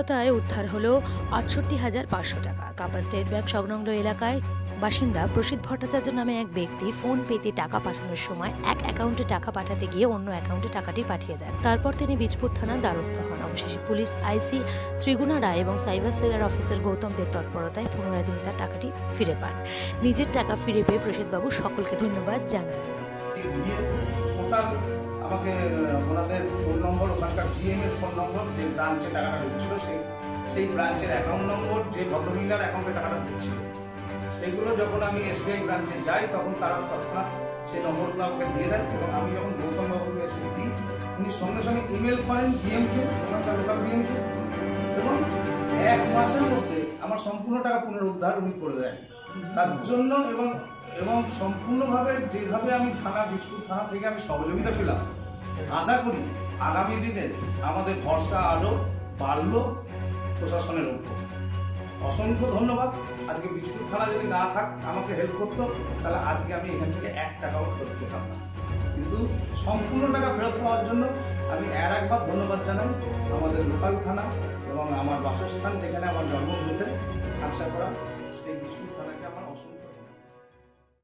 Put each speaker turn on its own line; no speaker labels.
তৎপরতায় উদ্ধার হলো ৬৮,৫০০ টাকা। কাপা স্টেট ব্যাংক সংলগ্ন এলাকায় বাসিন্দা প্রসিদ্ধ ভট্টাচার্য নামে এক ব্যক্তি ফোন পেতে টাকা পাঠানোর সময় এক অ্যাকাউন্টে টাকা পাঠাতে গিয়ে অন্য অ্যাকাউন্টে টাকাটি পাঠিয়ে দেন। তারপর তিনি বীজপুর থানার দ্বারস্থ হন। অবশেষে পুলিশ আইসি ত্রিগুণা রায় এবং সাইবার সেলের অফিসার গৌতম দেব তৎপরতায় পুনরায় তিনি তার টাকাটি ফিরে পান। নিজের টাকা ফিরে পেয়ে প্রসিদ্ধবাবু সকলকে ধন্যবাদ জানান।
আমাকে ওনাদের ফোন নম্বর, ওখানকার ডিএমের ফোন নম্বর, যে ব্রাঞ্চে টাকাটা ঢুকছিল সেই ব্রাঞ্চের অ্যাকাউন্ট নম্বর, যে ভদ্রমহিলার অ্যাকাউন্টে টাকাটা ঢুকছিল, সেইগুলো যখন আমি এসবিআই ব্রাঞ্চে যাই তখন তারা তৎক্ষণাৎ সেই নম্বরগুলো আমাকে দিয়ে দেন। এবং আমি যখন গৌতম বাবুকে এসে দিই, উনি সঙ্গে সঙ্গে ইমেল করেন ডিএমকে, ওখানকার লোকাল ডিএমকে, এবং 1 মাসের মধ্যে আমার সম্পূর্ণ টাকা পুনরুদ্ধার উনি করে দেন। তার জন্য এবং সম্পূর্ণভাবে যেভাবে আমি বীজপুর থানা থেকে আমি সহযোগিতা পেলাম, আশা করি আগামী দিনে আমাদের ভরসা আরও বাড়ল প্রশাসনের উপর। অসংখ্য ধন্যবাদ। আজকে বীজপুর থানা যদি না আমাকে হেল্প করতো, তাহলে আজকে আমি এখান থেকে 1 টাকাও ফেরত পেতাম না। কিন্তু সম্পূর্ণ টাকা ফেরত পাওয়ার জন্য আমি একবার ধন্যবাদ জানাই আমাদের লোকাল থানা এবং আমার বাসস্থান, যেখানে আমার জন্মভূমিতে আশা করা, সেই বীজপুর থানাকে আমার